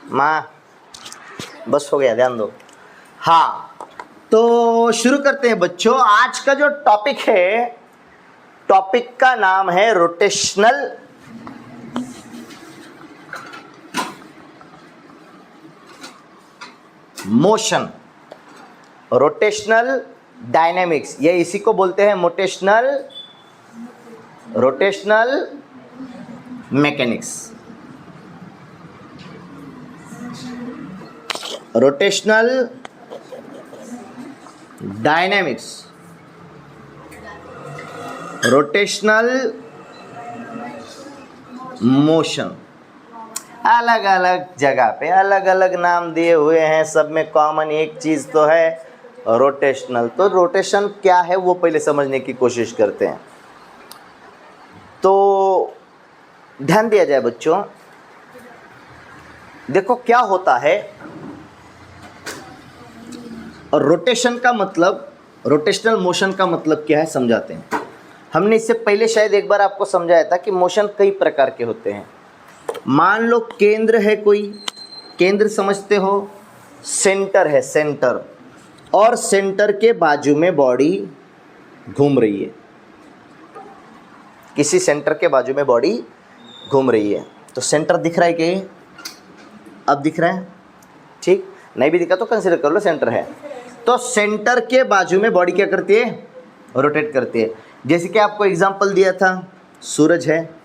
माँ बस हो गया, ध्यान दो। हाँ, तो शुरू करते हैं बच्चों। आज का जो टॉपिक है, टॉपिक का नाम है रोटेशनल मोशन, रोटेशनल डायनेमिक्स, ये इसी को बोलते हैं rotational mechanics. Rotational dynamics, rotational motion, अलग अलग जगह पे अलग अलग नाम दिए हुए हैं, सब में कॉमन एक चीज़ तो है, रोटेशनल। तो रोटेशन क्या है वो पहले समझने की कोशिश करते हैं। तो ध्यान दिया जाए बच्चों, देखो क्या होता है। और रोटेशन का मतलब, रोटेशनल मोशन का मतलब क्या है समझाते हैं। हमने इससे पहले शायद एक बार आपको समझाया था कि मोशन कई प्रकार के होते हैं। मान लो केंद्र है, कोई केंद्र समझते हो, सेंटर है, सेंटर, और सेंटर के बाजू में बॉडी घूम रही है। किसी सेंटर के बाजू में बॉडी घूम रही है, तो सेंटर दिख रहा है कि अब दिख रहा है? ठीक, नहीं भी दिखा तो कंसीडर कर लो सेंटर है। तो सेंटर के बाजू में बॉडी क्या करती है? रोटेट करती है। जैसे कि आपको एग्जांपल दिया था, सूरज है,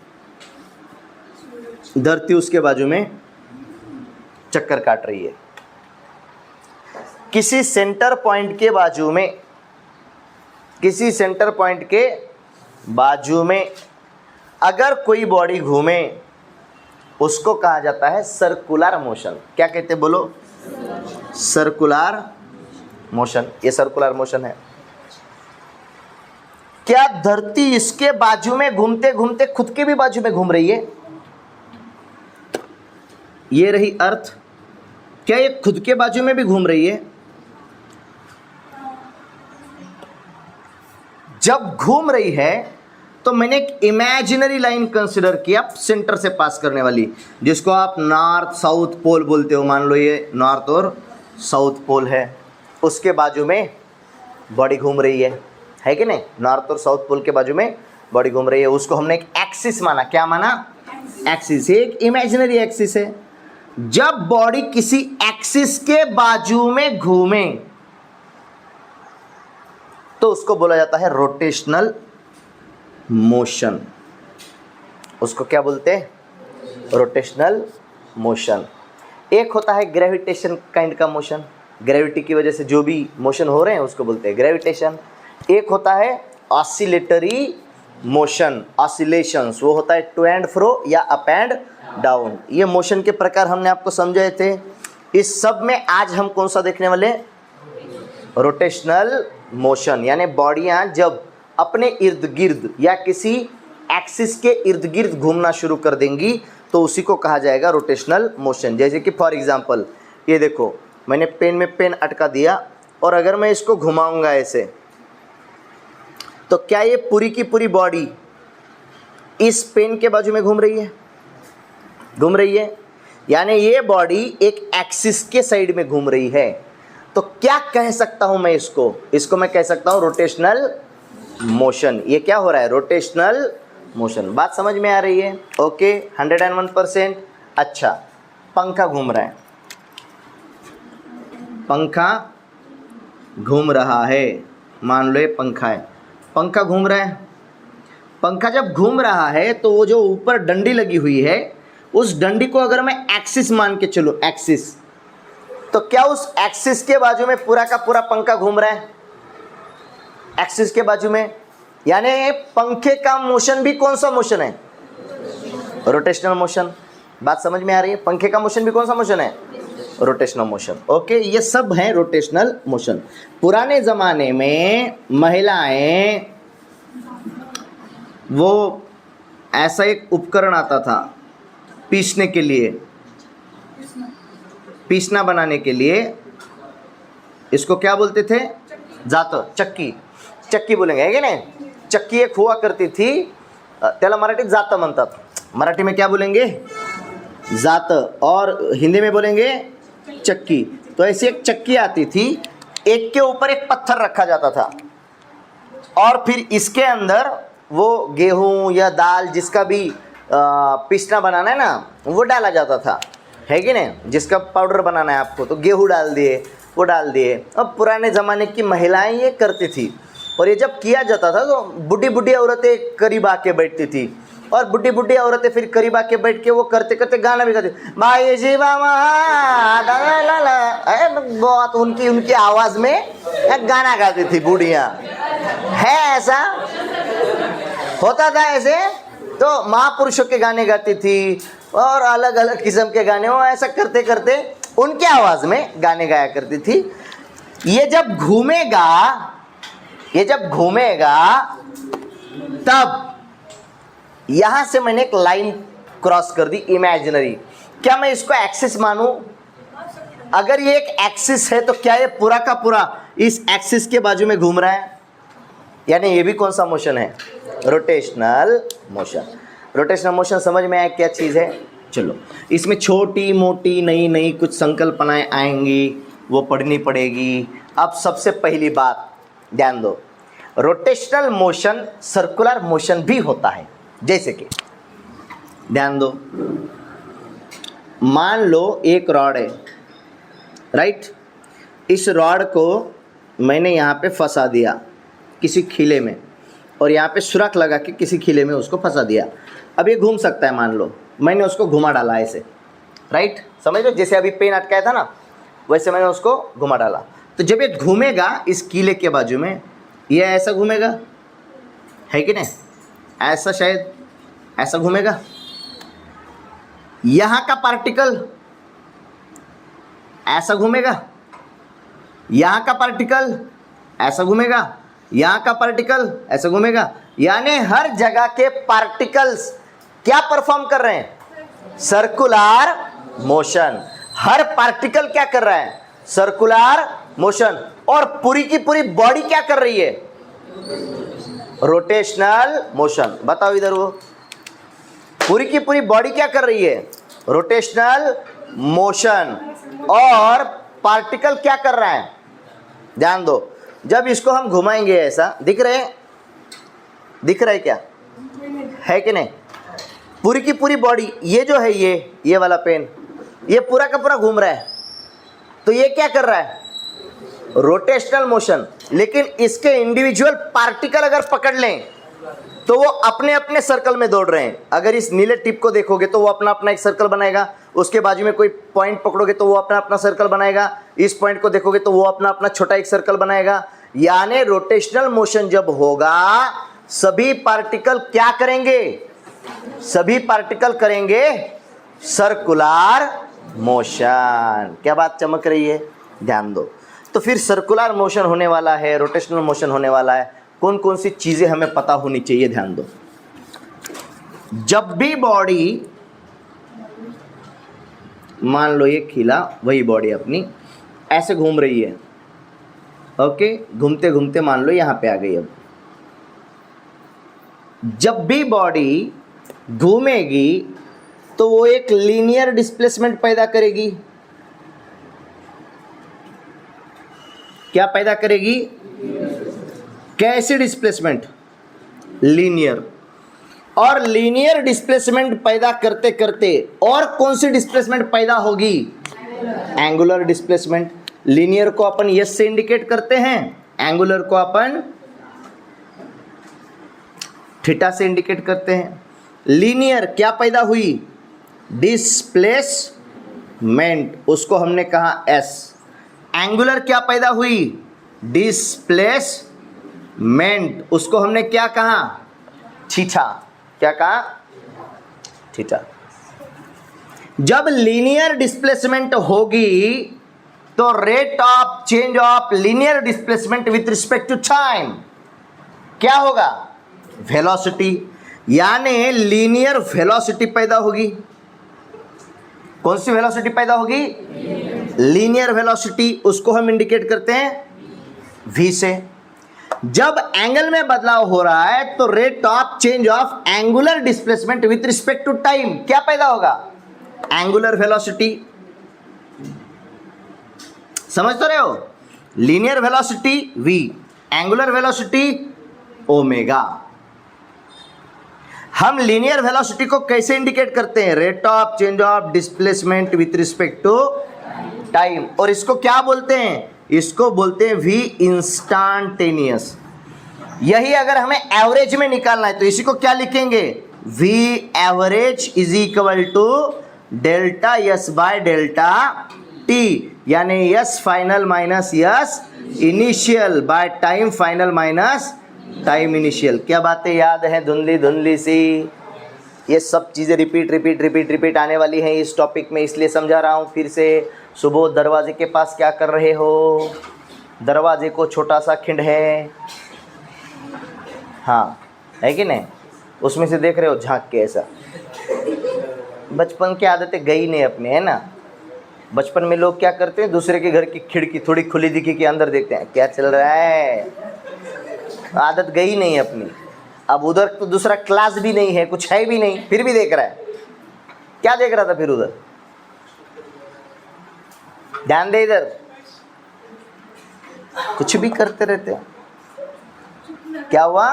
धरती उसके बाजू में चक्कर काट रही है। किसी सेंटर पॉइंट के बाजू में, किसी सेंटर पॉइंट के बाजू में अगर कोई बॉडी घूमे, उसको कहा जाता है सर्कुलर मोशन। क्या कहते हैं बोलो? Circular motion. ये सर्कुलर मोशन है। क्या धरती इसके बाजू में घूमते घूमते खुद के भी बाजू में घूम रही है? ये रही अर्थ। क्या ये खुद के बाजू में भी घूम रही है? जब घूम रही है तो मैंने एक इमेजिनरी लाइन कंसिडर किया सेंटर से पास करने वाली, जिसको आप नॉर्थ साउथ पोल बोलते हो। मान लो ये नॉर्थ और साउथ पोल है, उसके बाजू में बॉडी घूम रही है कि नहीं? नॉर्थ और साउथ पोल के बाजू में बॉडी घूम रही है, उसको हमने एक एक्सिस माना। क्या माना? एक्सिस। एक इमेजिनरी एक्सिस है। जब बॉडी किसी एक्सिस के बाजू में घूमे तो उसको बोला जाता है रोटेशनल मोशन। उसको क्या बोलते हैं? Rotational motion. एक होता है ग्रेविटेशन काइंड का मोशन, ग्रेविटी की वजह से जो भी मोशन हो रहे हैं उसको बोलते हैं ग्रेविटेशन। एक होता है ऑसिलेटरी मोशन, ऑसिलेशंस, वो होता है टू एंड फ्रो या अप एंड डाउन। ये मोशन के प्रकार हमने आपको समझाए थे। इस सब में आज हम कौन सा देखने वाले? Rotational motion. यानी बॉडियां जब अपने इर्द गिर्द या किसी एक्सिस के इर्द गिर्द घूमना शुरू कर देंगी तो उसी को कहा जाएगा रोटेशनल मोशन। जैसे कि फॉर एग्जांपल ये देखो, मैंने पेन में पेन अटका दिया और अगर मैं इसको घुमाऊंगा ऐसे, तो क्या ये पूरी की पूरी बॉडी इस पेन के बाजू में घूम रही है? घूम रही है। यानी ये बॉडी एक एक्सिस के साइड में घूम रही है। तो क्या कह सकता हूं मैं इसको? इसको मैं कह सकता हूं रोटेशनल मोशन। ये क्या हो रहा है? Rotational motion. बात समझ में आ रही है? ओके, 101%। अच्छा, पंखा घूम रहा है, पंखा घूम रहा है, मान लो ये पंखा है, पंखा घूम रहा है। पंखा जब घूम रहा है तो वो जो ऊपर डंडी लगी हुई है, उस डंडी को अगर मैं एक्सिस मान के चलूं, एक्सिस, तो क्या उस एक्सिस के बाजू में पूरा का पूरा पंखा घूम रहा है? एक्सिस के बाजू में। यानी पंखे का मोशन भी कौन सा मोशन है? Rotational motion. बात समझ में आ रही है? पंखे का मोशन भी कौन सा मोशन है? Rotational motion. ओके, ये सब है रोटेशनल मोशन। पुराने ज़माने में महिलाएं, वो ऐसा एक उपकरण आता था पीसने के लिए, पीसना बनाने के लिए, इसको क्या बोलते थे? जातं, चक्की, चक्की बोलेंगे है की नाही? चक्की एक हुआ करती थी, त्याला मराठीत जातं म्हणतात। मराठी में क्या बोलेंगे? जात, और हिंदी में बोलेंगे चक्की। तो ऐसी एक चक्की आती थी, एक के ऊपर एक पत्थर रखा जाता था और फिर इसके अंदर वो गेहूं या दाल जिसका भी पिसना बनाना है ना वो डाला जाता था, है कि नहीं। जिसका पाउडर बनाना है आपको तो गेहूं डाल दिए, वो डाल दिए। अब पुराने ज़माने की महिलाएं ये करती थी और ये जब किया जाता था तो बुढ़ी बुढ़ी औरतें करीब आके बैठती थी और बुढ़ी बुढ़ी औरतें फिर करीब आके बैठ के वो करते करते गाना भी गाती, भाई जी बाबा बहुत उनकी आवाज़ में गाना गाती थी बूढ़ियाँ। है ऐसा, होता था ऐसे। तो महापुरुषों के गाने गाती थी और अलग अलग किस्म के गाने, वो ऐसा करते करते उनके आवाज़ में गाने गाया करती थी। ये जब घूमेगा तब यहां से मैंने एक लाइन क्रॉस कर दी इमेजिनरी। क्या मैं इसको एक्सिस मानूं? अगर ये एक एक्सिस है तो क्या ये पूरा का पूरा इस एक्सिस के बाजू में घूम रहा है? यानी ये भी कौन सा मोशन है? Rotational motion. रोटेशनल मोशन समझ में आया क्या चीज़ है? चलो, इसमें छोटी मोटी नई नई कुछ संकल्पनाएं आएंगी, वो पढ़नी पड़ेगी। अब सबसे पहली बात ध्यान दो, रोटेशनल मोशन सर्कुलर मोशन भी होता है। जैसे कि ध्यान दो, मान लो एक रॉड है, राइट। इस रॉड को मैंने यहाँ पे फंसा दिया किसी खीले में और यहाँ पे सुराख लगा के किसी खीले में उसको फंसा दिया। अब ये घूम सकता है, मान लो मैंने उसको घुमा डाला ऐसे, राइट। समझ लो, जैसे अभी पेन अटकाया था ना वैसे मैंने उसको घुमा डाला। तो जब ये घूमेगा इस कीले के बाजू में, ये ऐसा घूमेगा, है कि नहीं? ऐसा, शायद ऐसा घूमेगा। यहाँ का पार्टिकल ऐसा घूमेगा, यहाँ का पार्टिकल ऐसा घूमेगा, यहाँ का पार्टिकल ऐसा घूमेगा। यानी हर जगह के पार्टिकल्स क्या परफॉर्म कर रहे हैं? Circular motion. हर पार्टिकल क्या कर रहा है? Circular motion. और पूरी की पूरी बॉडी क्या कर रही है? Rotational motion. बताओ इधर, वो पूरी की पूरी बॉडी क्या कर रही है? Rotational motion. और पार्टिकल क्या कर रहा है? ध्यान दो, जब इसको हम घुमाएंगे ऐसा, दिख रहा है क्या? है कि नहीं? पूरी की पूरी बॉडी, ये जो है ये वाला पेन, ये पूरा का पूरा घूम रहा है। तो ये क्या कर रहा है? Rotational motion. लेकिन इसके इंडिविजुअल पार्टिकल अगर पकड़ लें तो वो अपने अपने सर्कल में दौड़ रहे हैं। अगर इस नीले टिप को देखोगे तो वो अपना अपना एक सर्कल बनाएगा, उसके बाजू में कोई पॉइंट पकड़ोगे तो वो अपना अपना सर्कल बनाएगा, इस पॉइंट को देखोगे तो वो अपना अपना छोटा एक सर्कल बनाएगा। यानी रोटेशनल मोशन जब होगा सभी पार्टिकल क्या करेंगे? सभी पार्टिकल करेंगे सर्कुलर मोशन। क्या बात चमक रही है? ध्यान दो। तो फिर सर्कुलर मोशन होने वाला है, रोटेशनल मोशन होने वाला है, कौन कौन सी चीज़ें हमें पता होनी चाहिए? ध्यान दो। जब भी बॉडी, मान लो ये खीला, वही बॉडी अपनी ऐसे घूम रही है, ओके, घूमते घूमते मान लो यहाँ पे आ गई। अब जब भी बॉडी घूमेगी तो वो एक लीनियर डिस्प्लेसमेंट पैदा करेगी। क्या पैदा करेगी? कैसी डिस्प्लेसमेंट? लीनियर। और लीनियर डिस्प्लेसमेंट पैदा करते करते और कौन सी डिस्प्लेसमेंट पैदा होगी? Angular displacement. लीनियर को अपन यस से इंडिकेट करते हैं, एंगुलर को अपन थीटा से इंडिकेट करते हैं। लीनियर क्या पैदा हुई? डिस्प्लेसमेंट, उसको हमने कहा एस। एंगुलर क्या पैदा हुई? डिस्प्लेसमेंट, उसको हमने क्या कहा? थीटा। क्या कहा? थीटा। जब लीनियर डिस्प्लेसमेंट होगी तो rate of change of linear displacement with respect to time क्या होगा? वेलोसिटी। यानी लीनियर वेलोसिटी पैदा होगी। कौन सी वेलोसिटी पैदा होगी? लीनियर वेलोसिटी, उसको हम इंडिकेट करते हैं v से। जब एंगल में बदलाव हो रहा है तो rate of change of angular displacement with respect to time क्या पैदा होगा? एंगुलर वेलोसिटी, समझ तो रहे हो, linear velocity v, angular velocity omega. हम लीनियर वेलोसिटी को कैसे इंडिकेट करते हैं? Rate of change of displacement with respect to time. और इसको क्या बोलते हैं? इसको बोलते हैं v इंस्टेंटेनियस। यही अगर हमें एवरेज में निकालना है तो इसी को क्या लिखेंगे? v average is equal to delta s by delta t, यानी s final minus s initial by time final minus time initial. क्या बातें याद हैं धुंधली धुंधली सी? ये सब चीज़ें रिपीट आने वाली हैं इस टॉपिक में, इसलिए समझा रहा हूँ फिर से। सुबह दरवाजे के पास क्या कर रहे हो? दरवाजे को छोटा सा खिंड है, हाँ है कि नहीं? उसमें से देख रहे हो झांक के ऐसा। बचपन की आदतें गई नहीं अपने, है ना? बचपन में लोग क्या करते हैं, दूसरे के घर की खिड़की थोड़ी खुली दिखी के अंदर देखते हैं क्या चल रहा है। आदत गई नहीं अपनी। अब उधर तो दूसरा क्लास भी नहीं है, कुछ है भी नहीं, फिर भी देख रहा है। क्या देख रहा था फिर उधर? ध्यान दे इधर, कुछ भी करते रहते हैं। क्या हुआ?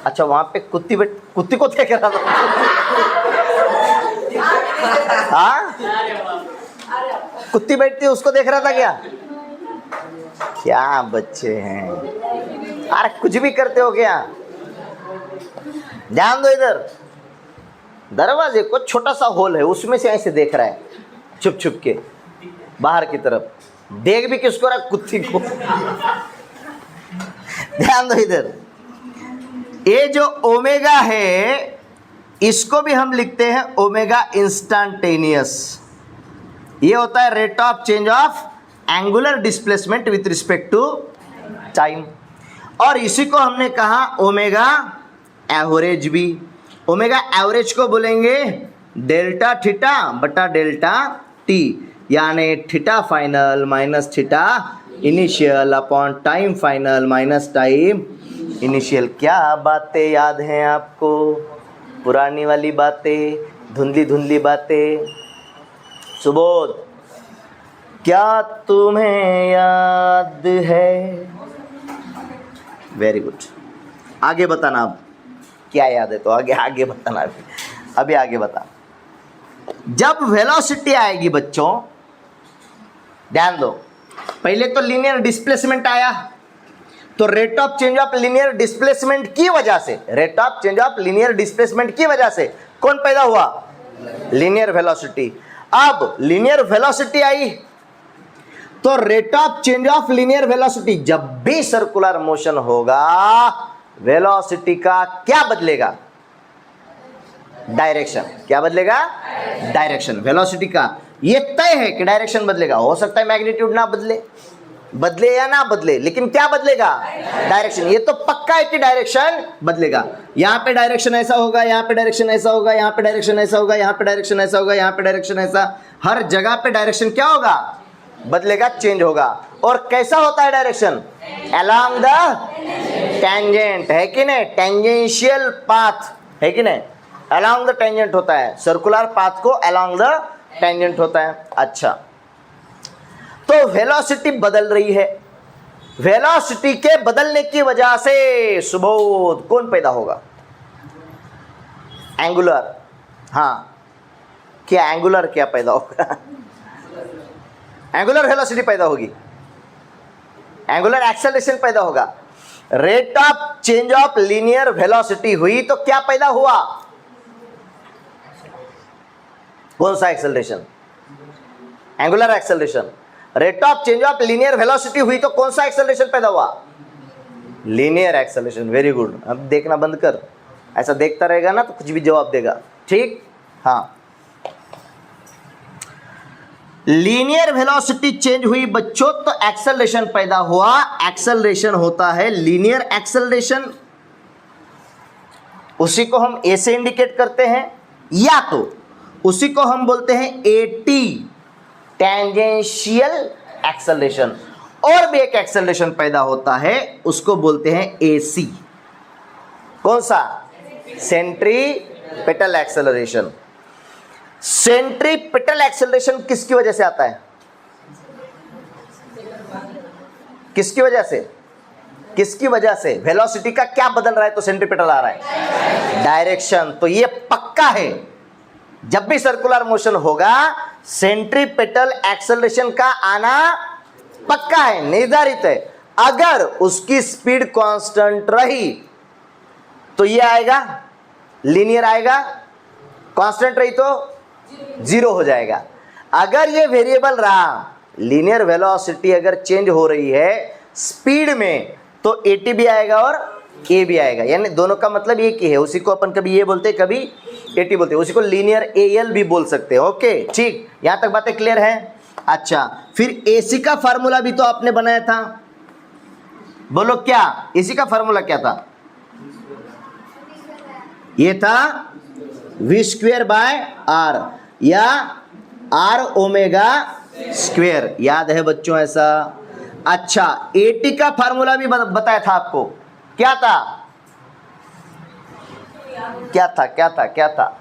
अच्छा, वहां पे कुत्ती को देख रहा था। हाँ, कुत्ती बैठती है उसको देख रहा था क्या? क्या बच्चे हैं, अरे कुछ भी करते हो क्या? ध्यान दो इधर, दरवाजे को छोटा सा होल है, उसमें से ऐसे देख रहा है छुप छुप के बाहर की तरफ। देख भी किसको रहा? कुत्ती को। ध्यान दो इधर, ये जो ओमेगा है इसको भी हम लिखते हैं ओमेगा इंस्टेंटेनियस। ये होता है rate of change of angular displacement with respect to time. और इसी को हमने कहा ओमेगा एवरेज भी। ओमेगा एवरेज को बोलेंगे डेल्टा थीटा बटा डेल्टा टी, यानी theta final minus theta initial upon time final minus time initial. क्या बातें याद हैं आपको? पुरानी वाली बातें, धुंधली धुंधली बातें। सुबोध, क्या तुम्हें याद है? वेरी गुड, आगे बताना। अब क्या याद है तो आगे बताना। अभी आगे बता। जब वेलोसिटी आएगी बच्चों, ध्यान दो, पहले तो लीनियर डिस्प्लेसमेंट आया, तो rate of change of linear displacement की वजह से, rate of change of linear displacement की वजह से कौन पैदा हुआ? Linear velocity. अब लीनियर वेलोसिटी आई तो rate of change of linear velocity, जब भी सर्कुलर मोशन होगा वेलोसिटी का क्या बदलेगा? डायरेक्शन। क्या बदलेगा? डायरेक्शन। वेलोसिटी का ये तय है कि डायरेक्शन बदलेगा। हो सकता है मैग्नीट्यूड ना बदले या ना बदले, लेकिन क्या बदलेगा? डायरेक्शन। ये तो पक्का है कि डायरेक्शन बदलेगा। यहाँ पे डायरेक्शन ऐसा होगा, यहाँ पे डायरेक्शन ऐसा होगा, यहाँ पे डायरेक्शन ऐसा होगा, यहाँ पे डायरेक्शन ऐसा होगा, यहाँ पे डायरेक्शन ऐसा, हर जगह पे डायरेक्शन क्या होगा? बदलेगा, चेंज होगा। और कैसा होता है डायरेक्शन? अलोंग द टेंजेंट, है कि नहीं? टेंजेंशियल पाथ, है कि नहीं? अलोंग द टेंजेंट होता है, सर्कुलर पाथ को अलोंग द टेंजेंट होता है। अच्छा, तो वेलोसिटी बदल रही है। वेलोसिटी के बदलने की वजह से सुबोध कौन पैदा होगा? एंगुलर। हाँ, क्या एंगुलर क्या पैदा होगा? एंगुलर वेलोसिटी पैदा होगी, एंगुलर एक्सेलरेशन पैदा होगा। Rate of change of linear velocity हुई तो क्या पैदा हुआ? कौन सा acceleration? Angular acceleration. Rate of change of linear velocity हुई तो कौन सा एक्सेलरेशन पैदा हुआ? Linear acceleration. Very good. अब देखना बंद कर, ऐसा देखता रहेगा ना तो कुछ भी जवाब देगा, ठीक? हाँ, लीनियर वेलोसिटी चेंज हुई बच्चों तो एक्सेलरेशन पैदा हुआ। एक्सेलरेशन होता है लीनियर एक्सेलरेशन, उसी को हम ए से इंडिकेट करते हैं, या तो उसी को हम बोलते हैं एटी, टेंजेंशियल एक्सेलरेशन। और भी एक एक्सेलरेशन पैदा होता है, उसको बोलते हैं एसी। कौन सा? Centripetal acceleration. सेंट्रीपिटल एक्सेलरेशन किसकी वजह से आता है? किसकी वजह से? किसकी वजह से? वेलोसिटी का क्या बदल रहा है तो सेंट्रीपिटल आ रहा है? डायरेक्शन। तो ये पक्का है, जब भी सर्कुलर मोशन होगा सेंट्रीपिटल एक्सेलरेशन का आना पक्का है, निर्धारित है। अगर उसकी स्पीड कांस्टेंट रही तो ये आएगा, लीनियर आएगा, कांस्टेंट रही तो जीरो हो जाएगा। अगर ये वेरिएबल रहा, लीनियर वेलोसिटी अगर चेंज हो रही है स्पीड में, तो AT भी आएगा और A भी आएगा, यानी दोनों का मतलब एक ही है। उसी को अपन कभी ये बोलते हैं, कभी AT बोलते हैं, उसी को लीनियर AL भी बोल सकते हैं। ओके ठीक, यहां तक बातें क्लियर है? अच्छा, फिर AC का फार्मूला भी तो आपने बनाया था, बोलो क्या? AC का फार्मूला क्या था? ये था V²/R या R⍵², याद है बच्चों ऐसा? अच्छा, AT का फार्मूला भी बताया था आपको, क्या था? क्या था? क्या था? क्या था?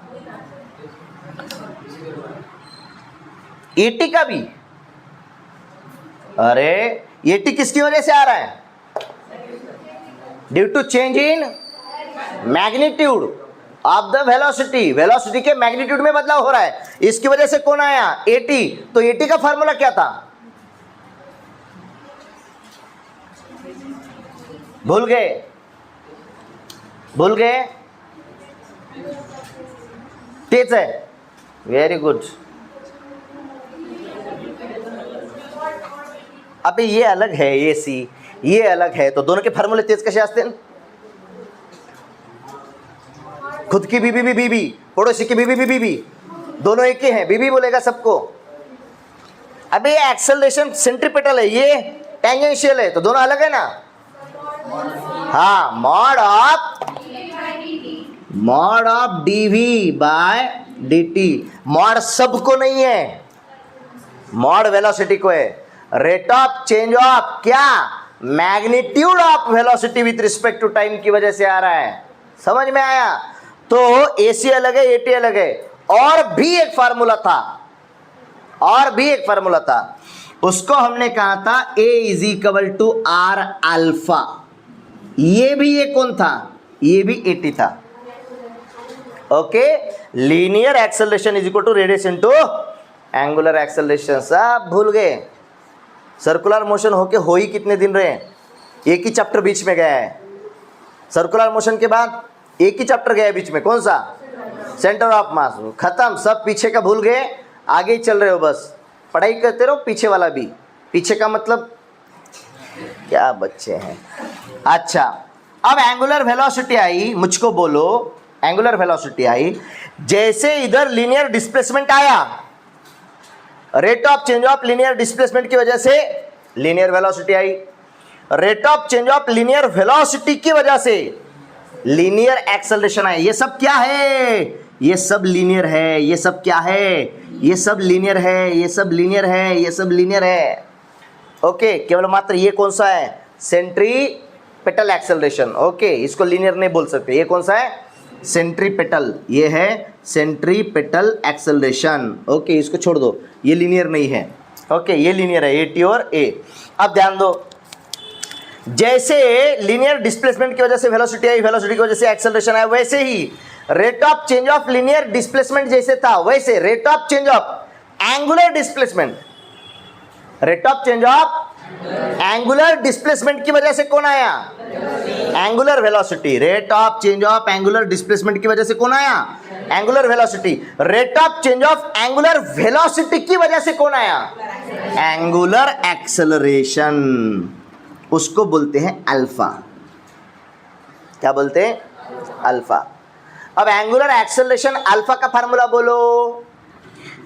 AT का भी? अरे AT किसकी वजह से आ रहा है? Due to change in magnitude of the velocity. Velocity के मैग्नीट्यूड में बदलाव हो रहा है, इसकी वजह से कौन आया? AT। तो AT का फार्मूला क्या था? भूल गए? भूल गए? तेज है, वेरी गुड। अबे ये अलग है, ये सी, ये अलग है, तो दोनों के फार्मूले तेज कसे असते? खुद की बीबी भी बीबी, पड़ोसी की बीबी भी बीबी, दोनों एक ही हैं, बीबी बोलेगा सबको। अबे ये एक्सेलरेशन सेंट्रीपिटल है, ये टेंजेंशियल है, तो दोनों अलग है ना? हाँ, मॉड ऑफ dV/dt। मॉड सबको नहीं है, मॉड वेलोसिटी को है। रेट ऑफ चेंज ऑफ क्या? Magnitude of velocity with respect to time की वजह से आ रहा है। समझ में आया? तो AC अलग है, AT अलग है। और भी एक फार्मूला था, और भी एक फार्मूला था, उसको हमने कहा था A = R⍵। ये भी ये कौन था? ये भी AT था। Okay, linear acceleration is equal to radius into angular acceleration. सब भूल गए? सर्कुलर मोशन होके हो ही कितने दिन रहे? एक ही चैप्टर बीच में गया है। सर्कुलर मोशन के बाद एक ही चैप्टर गया है बीच में, कौन सा? Centre of mass. खत्म, सब पीछे का भूल गए, आगे ही चल रहे हो, बस पढ़ाई करते रहो। पीछे वाला भी, पीछे का मतलब क्या बच्चे हैं। अच्छा, अब एंगुलर वेलोसिटी आई, मुझको बोलो, एंगुलर वेलोसिटी आई, जैसे इधर लीनियर डिस्प्लेसमेंट आया, rate of change of linear displacement की वजह से linear velocity I. Rate of change of linear velocity की वजह से लीनियर एक्सेलरेशन आई। ये सब क्या है? ये सब लीनियर है। ये सब क्या है? ये सब लीनियर है, ये सब लीनियर है, ये सब लीनियर है। ओके, केवल मात्र ये कौन सा है? Centripetal acceleration. ओके, इसको लीनियर नहीं बोल सकते। ये कौन सा है? सेंट्रीपिटल। ये है सेंट्रीपिटल एक्सेलरेशन। ओके, इसको छोड़ दो, ये लीनियर नहीं है। ओके, ये लीनियर है, AT और A। अब ध्यान दो, जैसे लीनियर डिस्प्लेसमेंट की वजह से वेलोसिटी आई, वेलोसिटी की वजह से एक्सेलरेशन आया, वैसे ही rate of change of linear displacement जैसे था, वैसे rate of change of angular displacement, rate of change of angular displacement की वजह से कौन आया? Angular velocity. Rate of change of angular displacement की वजह से कौन आया? Angular velocity. Rate of change of angular velocity की वजह से कौन आया? Angular acceleration. उसको बोलते हैं अल्फा। क्या बोलते हैं? अल्फा। अब एंगुलर एक्सेलरेशन अल्फा का फार्मूला बोलो।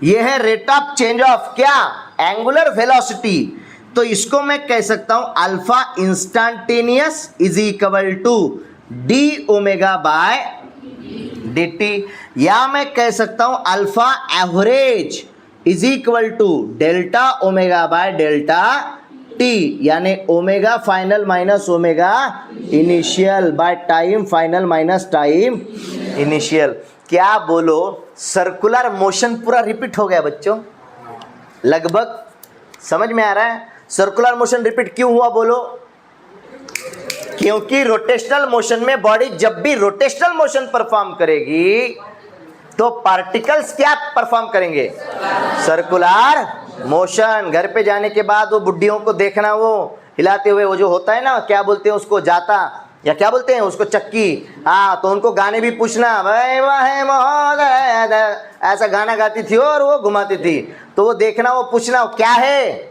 ये है रेट ऑफ चेंज ऑफ क्या? Angular velocity. तो इसको मैं कह सकता हूं alpha instantaneous is equal to d⍵/dt, या मैं कह सकता हूं alpha average is equal to ΔΩ/ΔT। T, यानी omega final minus omega initial by time final minus time initial. क्या बोलो, सर्कुलर मोशन पूरा रिपीट हो गया बच्चों, लगभग समझ में आ रहा है? सर्कुलर मोशन रिपीट क्यों हुआ बोलो? क्योंकि रोटेशनल मोशन में बॉडी जब भी रोटेशनल मोशन परफॉर्म करेगी तो पार्टिकल्स क्या परफॉर्म करेंगे? Circular motion. घर पे जाने के बाद वो बुड्ढियों को देखना, वो हिलाते हुए, वो जो होता है ना, क्या बोलते हैं उसको, जाता या क्या बोलते हैं उसको, चक्की। हाँ, तो उनको गाने भी पूछना, भाई वाहे महोदय, ऐसा गाना गाती थी और वो घुमाती थी, तो वो देखना, वो पूछना, वो क्या है?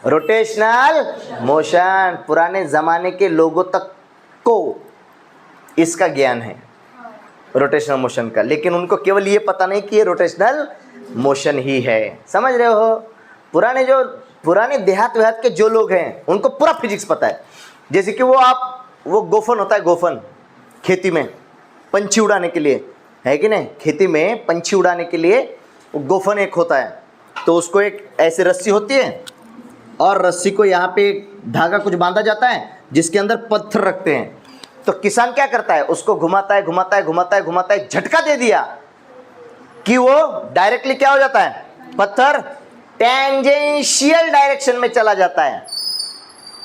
Rotational motion. पुराने जमाने के लोगों तक को इसका ज्ञान है रोटेशनल मोशन का, लेकिन उनको केवल ये पता नहीं कि ये रोटेशनल मोशन ही है। समझ रहे हो? पुराने देहात के जो लोग हैं उनको पूरा फिजिक्स पता है। जैसे कि वो गोफन होता है, गोफन खेती में पंछी उड़ाने के लिए, है कि नहीं? खेती में पंछी उड़ाने के लिए वो गोफन एक होता है, तो उसको एक ऐसी रस्सी होती है और रस्सी को यहाँ पे धागा कुछ बांधा जाता है जिसके अंदर पत्थर रखते हैं। तो किसान क्या करता है, उसको घुमाता है, झटका दे दिया कि वो डायरेक्टली क्या हो जाता है, पत्थर टेंजेंशियल डायरेक्शन में चला जाता है।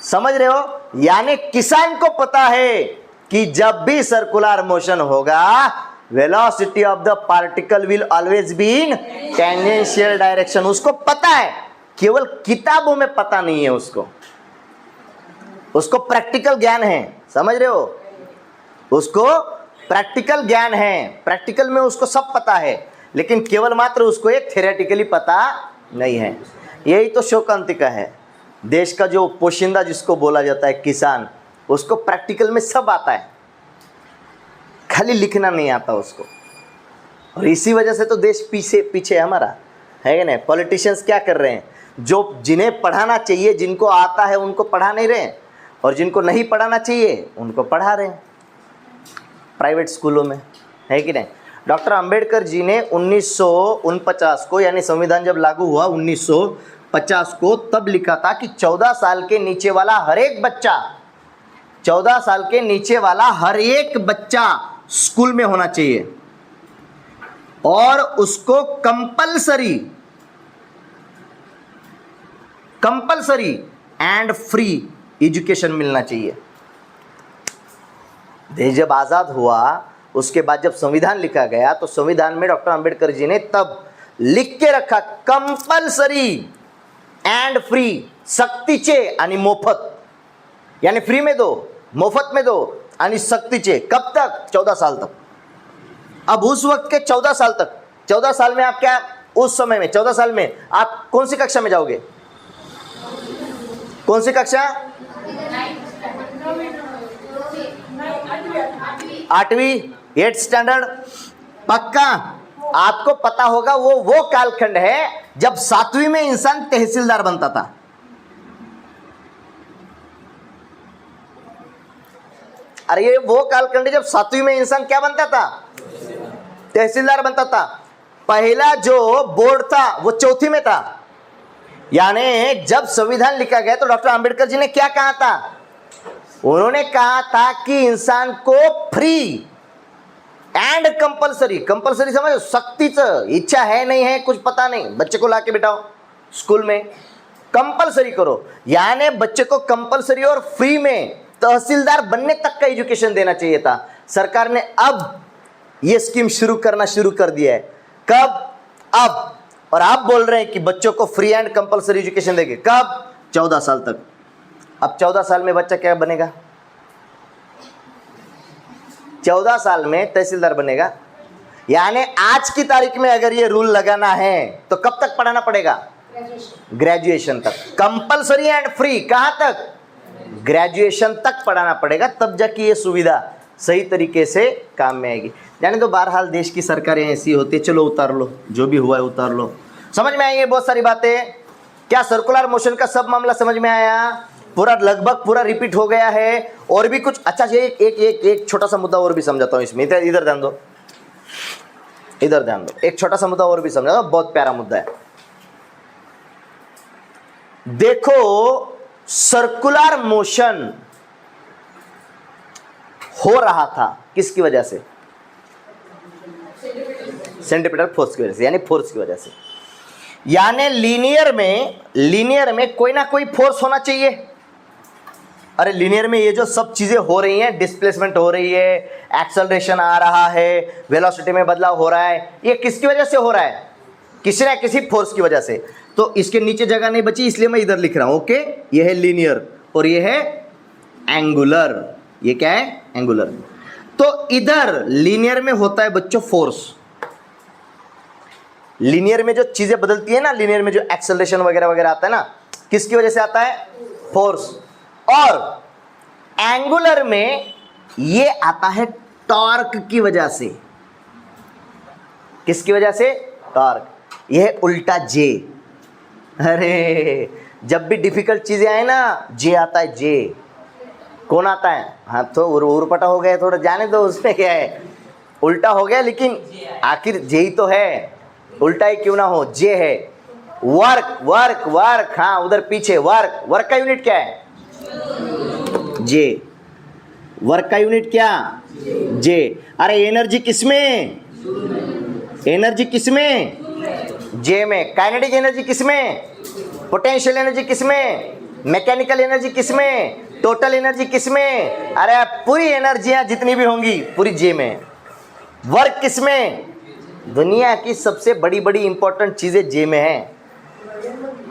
समझ रहे हो? यानी किसान को पता है कि जब भी सर्कुलर मोशन होगा, velocity of the particle will always be in tangential direction. उसको पता है, केवल किताबों में पता नहीं है उसको प्रैक्टिकल ज्ञान है। समझ रहे हो? उसको प्रैक्टिकल ज्ञान है, प्रैक्टिकल में उसको सब पता है, लेकिन केवल मात्र उसको एक थ्योरेटिकली पता नहीं है। यही तो शोकांतिका है। देश का जो पोशिंदा जिसको बोला जाता है किसान, उसको प्रैक्टिकल में सब आता है, खाली लिखना नहीं आता उसको। और इसी वजह से तो देश पीछे हमारा, है नहीं? पॉलिटिशियंस क्या कर रहे हैं, जो जिन्हें पढ़ाना चाहिए, जिनको आता है उनको पढ़ा नहीं रहे, और जिनको नहीं पढ़ाना चाहिए उनको पढ़ा रहे हैं प्राइवेट स्कूलों में, है कि नहीं? डॉक्टर अंबेडकर जी ने 1949 को, यानी संविधान जब लागू हुआ 1950 को, तब लिखा था कि 14 साल के नीचे वाला हर एक बच्चा, 14 साल के नीचे वाला हर एक बच्चा स्कूल में होना चाहिए और उसको कंपलसरी एंड फ्री एजुकेशन मिलना चाहिए। देश जब आज़ाद हुआ, उसके बाद जब संविधान लिखा गया, तो संविधान में डॉक्टर अंबेडकर जी ने तब लिख के रखा, कंपलसरी एंड फ्री, सक्तीचे आणि मोफत, यानी फ्री में दो, मुफ्त में दो, आणि सक्तीचे। कब तक? 14 साल तक। अब उस वक्त के 14 साल तक, 14 साल में आप क्या, उस समय में 14 साल में आप कौन सी कक्षा में जाओगे? कौन सी कक्षा? 8वीं, 8th स्टैंडर्ड। पक्का आपको पता होगा वो कालखंड है जब 7वीं में इंसान तहसीलदार बनता था। अरे ये वो कालखंड है जब 7वीं में इंसान क्या बनता था? तहसीलदार बनता था। पहला जो बोर्ड था वो 4थी में था। यानी जब संविधान लिखा गया तो डॉक्टर अंबेडकर जी ने क्या कहा था? उन्होंने कहा था कि इंसान को फ्री एंड कंपलसरी, कंपलसरी समझो, सख्तीच, इच्छा है नहीं है कुछ पता नहीं, बच्चे को लाके बिठाओ स्कूल में, कंपलसरी करो। यानी बच्चे को कंपलसरी और फ्री में तहसीलदार बनने तक का एजुकेशन देना चाहिए था। सरकार ने अब ये स्कीम शुरू कर दिया है। कब? अब। और आप बोल रहे हैं कि बच्चों को फ्री एंड कंपलसरी एजुकेशन देंगे। कब? 14 साल तक। अब 14 साल में बच्चा क्या बनेगा? 14 साल में तहसीलदार बनेगा। यानी आज की तारीख में अगर ये रूल लगाना है तो कब तक पढ़ाना पड़ेगा? ग्रेजुएशन तक। कंपलसरी एंड फ्री कहां तक? ग्रेजुएशन तक पढ़ाना पड़ेगा, तब जाके ये सुविधा सही तरीके से काम में आएगी। यानी तो बहरहाल देश की सरकारें ऐसी होती है, चलो उतार लो, जो भी हुआ है उतार लो। समझ में आई है बहुत सारी बातें? क्या सर्कुलर मोशन का सब मामला समझ में आया? पूरा लगभग पूरा रिपीट हो गया है। और भी कुछ अच्छा एक छोटा सा मुद्दा और भी समझाता हूँ इसमें, इधर ध्यान दो, इधर ध्यान दो। एक छोटा सा मुद्दा और भी समझाता हूँ, बहुत प्यारा मुद्दा है। देखो सर्कुलर मोशन हो रहा था किसकी वजह से? सेंट्रीपिटल फोर्स की वजह से, यानी फोर्स की वजह से। यानी लीनियर में कोई ना कोई फोर्स होना चाहिए। अरे लीनियर में ये जो सब चीजें हो रही हैं, डिस्प्लेसमेंट हो रही है, एक्सेलरेशन आ रहा है, वेलोसिटी में बदलाव हो रहा है, ये किसकी वजह से हो रहा है? किसी ना किसी फोर्स की वजह से। तो इसके नीचे जगह नहीं बची, इसलिए मैं इधर लिख रहा हूं। ओके, ये है लीनियर और ये है एंगुलर। ये क्या है? एंगुलर। तो इधर लीनियर में होता है बच्चों फोर्स। लीनियर में जो चीजें बदलती है ना, लीनियर में जो एक्सेलरेशन वगैरह वगैरह आता है ना, किसकी वजह से आता है? फोर्स। और एंगुलर में ये आता है टॉर्क की वजह से। किसकी वजह से? टॉर्क। ये है उल्टा जे। अरे जब भी डिफिकल्ट चीजें आए ना, जे आता है। जे कौन आता है? हाँ तो उरपटा हो गया थोड़ा, जाने दो, उसमें क्या है, उल्टा हो गया, लेकिन आखिर जे ही तो है, उल्टा ही क्यों ना हो, जे है। वर्क वर्क वर्क, हाँ उधर पीछे वर्क। वर्क का यूनिट क्या है? जे। वर्क का यूनिट क्या? जे। अरे एनर्जी किसमें? एनर्जी किसमें? जे में। काइनेटिक एनर्जी किसमें? पोटेंशियल एनर्जी किसमें? मैकेनिकल एनर्जी किसमें? टोटल एनर्जी किसमें? अरे पूरी एनर्जियां जितनी भी होंगी पूरी जे में। वर्क किसमें? दुनिया की सबसे बड़ी बड़ी इंपॉर्टेंट चीजें जे में है।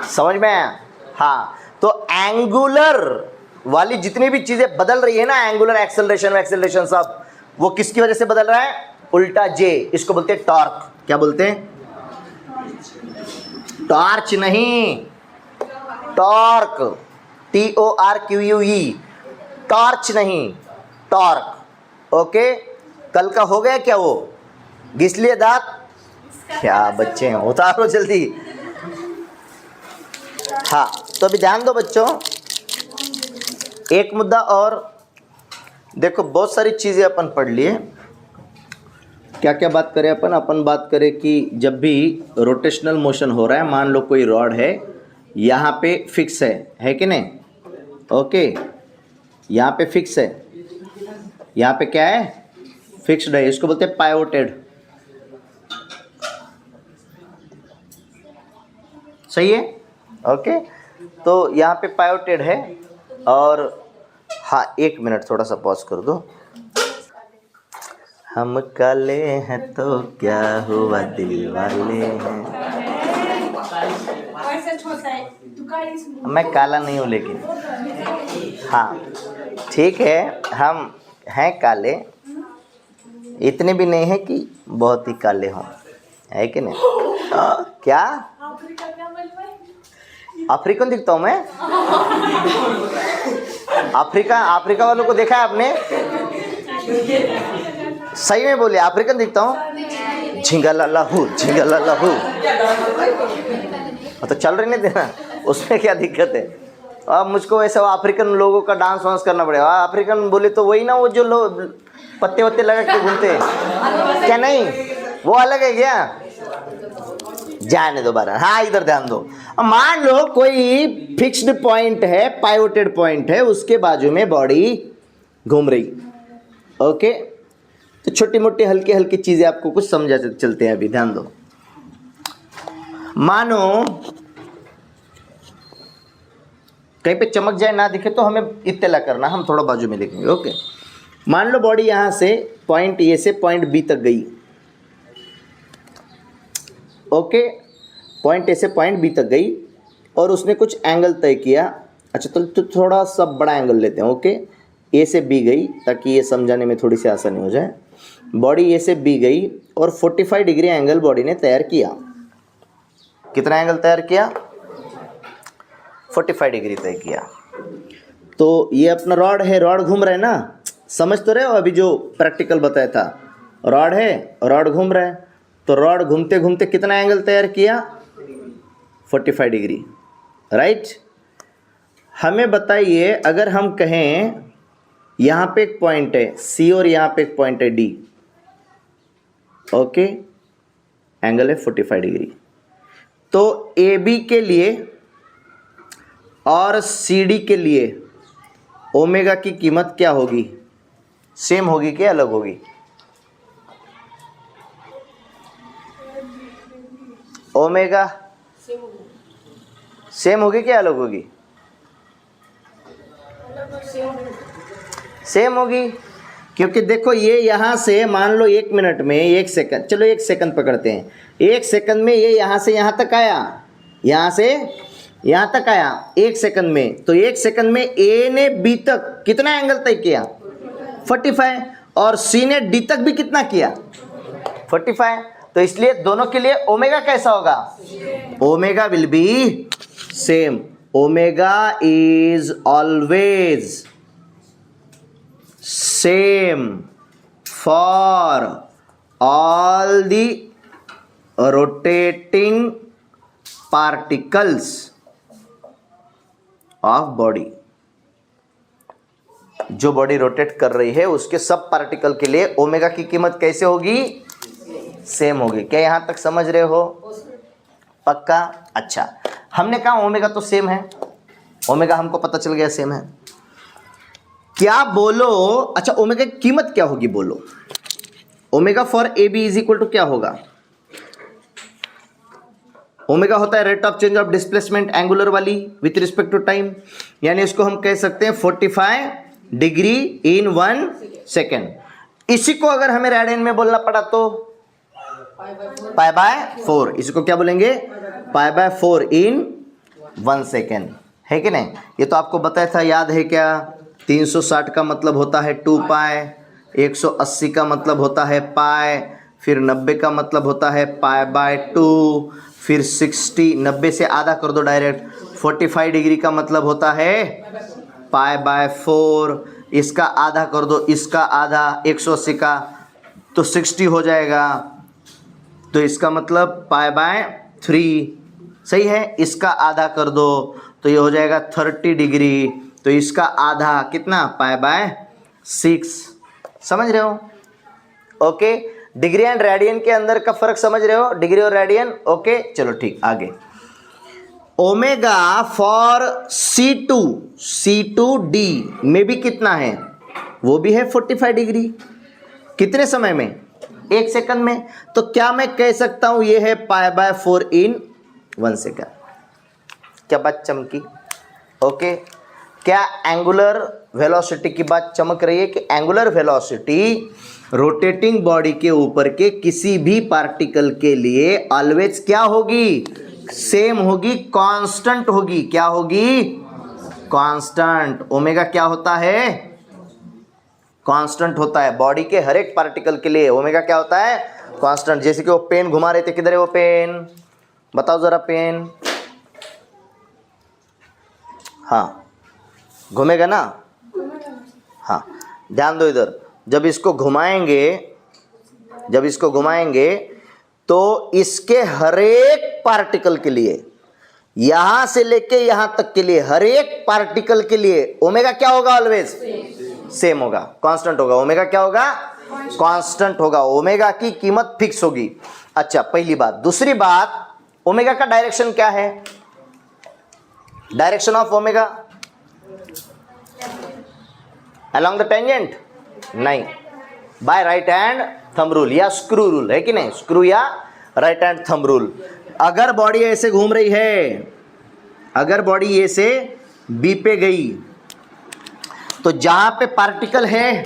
समझ में आया? हाँ, तो एंगुलर वाली जितनी भी चीजें बदल रही है ना, एंगुलर एक्सेलरेशन सब, वो किसकी वजह से बदल रहा है? उल्टा जे। इसको बोलते हैं टॉर्क। क्या बोलते हैं? टॉर्च नहीं, टॉर्क। TORQUE। टॉर्च नहीं, टॉर्क। ओके, कल का हो गया क्या? वो घिस लिए दांत? क्या बच्चे हैं, उतारो जल्दी। हाँ, तो अभी ध्यान दो बच्चों, एक मुद्दा और। देखो बहुत सारी चीजें अपन पढ़ लिए। क्या क्या बात करें अपन बात करें कि जब भी रोटेशनल मोशन हो रहा है, मान लो कोई रॉड है, यहाँ पे फिक्स है कि नहीं? ओके, यहाँ पे फिक्स है, यहाँ पे क्या है? फिक्स्ड है। इसको बोलते हैं पाइवोटेड। सही है? ओके, तो यहाँ पे पाइवोटेड है। और हाँ, एक मिनट थोड़ा सा पॉज कर दो। हम काले हैं तो क्या हुआ, दिल वाले हैं। मैं काला नहीं हूँ, लेकिन हाँ ठीक है, हम हैं काले, इतने भी नहीं है कि बहुत ही काले हों, है कि नहीं? क्या अफ्रीकन दिखता हूँ मैं? अफ्रीका वालों को देखा है आपने? सही में बोले, अफ्रीकन दिखता हूँ? झिंगालाहू झिंगालाहू। तो चल रही नहीं देना, उसमें क्या दिक्कत है? अब मुझको ऐसा अफ्रीकन लोगों का डांस वांस करना पड़ेगा। अफ्रीकन बोले तो वही ना, वो जो लोग पत्ते वत्ते लगा के घूमते हैं, क्या नहीं? वो अलग है क्या? जाने दो बारह। हाँ इधर ध्यान दो। मान लो कोई फिक्स्ड पॉइंट है, पाइवोटेड पॉइंट है, उसके बाजू में बॉडी घूम रही। ओके, तो छोटी मोटी हल्की हल्की चीजें आपको कुछ समझा चलते हैं। अभी ध्यान दो, मानो कहीं पे चमक जाए ना दिखे तो हमें इत्तला करना, हम थोड़ा बाजू में देखेंगे। ओके, मान लो बॉडी यहां से पॉइंट ए से पॉइंट बी तक गई। ओके, पॉइंट ए से पॉइंट बी तक गई और उसने कुछ एंगल तय किया। अच्छा, तो थोड़ा सा बड़ा एंगल लेते हैं। ओके, ए से बी गई, ताकि ये समझाने में थोड़ी सी आसानी हो जाए। बॉडी ए से बी गई और 45 डिग्री एंगल बॉडी ने तैयार किया। कितना एंगल तैयार किया? 45 डिग्री तय किया। तो ये अपना रॉड है, रॉड घूम रहा है ना, समझ तो रहे हो? अभी जो प्रैक्टिकल बताया था, रॉड है, रॉड घूम रहा है, तो रॉड घूमते घूमते कितना एंगल तैयार किया? 45 डिग्री, राइट? हमें बताइए, अगर हम कहें यहाँ पे एक पॉइंट है सी और यहाँ पे एक पॉइंट है डी। ओके, एंगल है 45 डिग्री। तो ए बी के लिए और CD के लिए ओमेगा की कीमत क्या होगी? सेम होगी कि अलग होगी? ओमेगा सेम होगी कि अलग होगी? सेम होगी, क्योंकि देखो ये यहाँ से मान लो 1 मिनट में 1 सेकंड, चलो 1 सेकंड पकड़ते हैं, 1 सेकंड में ये यहाँ से यहाँ तक आया, यहाँ से यहाँ तक आया 1 सेकंड में, तो 1 सेकंड में A ने B तक कितना एंगल तय किया? 45, और C ने D तक भी कितना किया? 45। तो इसलिए दोनों के लिए ओमेगा कैसा होगा? Omega will be same. Omega is always same for all the rotating particles of body. जो बॉडी रोटेट कर रही है उसके सब पार्टिकल के लिए ओमेगा की कीमत कैसे होगी? सेम होगी। क्या यहां तक समझ रहे हो? पक्का? अच्छा, हमने कहा ओमेगा तो सेम है, ओमेगा हमको पता चल गया सेम है। क्या बोलो, अच्छा ओमेगा की कीमत क्या होगी बोलो? Omega for A B is equal to क्या होगा? ओमेगा होता है rate of change of displacement angular वाली विथ रिस्पेक्ट टू टाइम, यानी इसको हम कह सकते हैं 45 डिग्री इन 1 सेकेंड। इसी को अगर हमें रेडियन में बोलना पड़ा तो पाई बाय 4, इसको क्या बोलेंगे? पाई बाय 4 इन 1 सेकेंड, है कि नहीं? ये तो आपको बताया था, याद है क्या? 360 का मतलब होता है 2 पाई, 180 का मतलब होता है पाई, फिर 90 का मतलब होता है पाई बाय 2, फिर 60, 90 से आधा कर दो डायरेक्ट, 45 डिग्री का मतलब होता है पाई बाय 4, इसका आधा कर दो, इसका आधा 180 का तो 60 हो जाएगा, तो इसका मतलब पाई बाय 3, सही है? इसका आधा कर दो तो ये हो जाएगा 30 डिग्री, तो इसका आधा कितना? Pi by 6। समझ रहे हो? ओके, डिग्री एंड रेडियन के अंदर का फर्क समझ रहे हो? डिग्री और रेडियन। ओके चलो ठीक, आगे। ओमेगा फॉर C2D में भी कितना है? वो भी है 45 डिग्री। कितने समय में? 1 सेकंड में। तो क्या मैं कह सकता हूं ये है पाई बाय 4 इन 1 सेकंड? क्या बात चमकी? ओके, क्या एंगुलर वेलोसिटी की बात चमक रही है? कि एंगुलर वेलोसिटी रोटेटिंग बॉडी के ऊपर के किसी भी पार्टिकल के लिए ऑलवेज क्या होगी? सेम होगी, कांस्टेंट होगी। क्या होगी? कांस्टेंट। ओमेगा क्या होता है? कांस्टेंट होता है। बॉडी के हर एक पार्टिकल के लिए ओमेगा क्या होता है? कांस्टेंट। जैसे कि वो पेन घुमा रहे थे, किधर है वो पेन? बताओ जरा पेन। हाँ घूमेगा ना? हाँ ध्यान दो इधर, जब इसको घुमाएंगे तो इसके हर एक पार्टिकल के लिए, यहां से लेके यहां तक के लिए, हर एक पार्टिकल के लिए ओमेगा क्या होगा? ऑलवेज सेम होगा, कांस्टेंट होगा। ओमेगा क्या होगा? कांस्टेंट होगा। ओमेगा की कीमत फिक्स होगी। अच्छा, पहली बात। दूसरी बात, ओमेगा का डायरेक्शन क्या है? Direction of omega along the tangent? नहीं, by right hand thumb rule या स्क्रू रूल, है कि नहीं? स्क्रू या राइट हैंड थंब रूल। अगर बॉडी ऐसे घूम रही है, अगर बॉडी ए से बी पे गई, तो जहां पे पार्टिकल है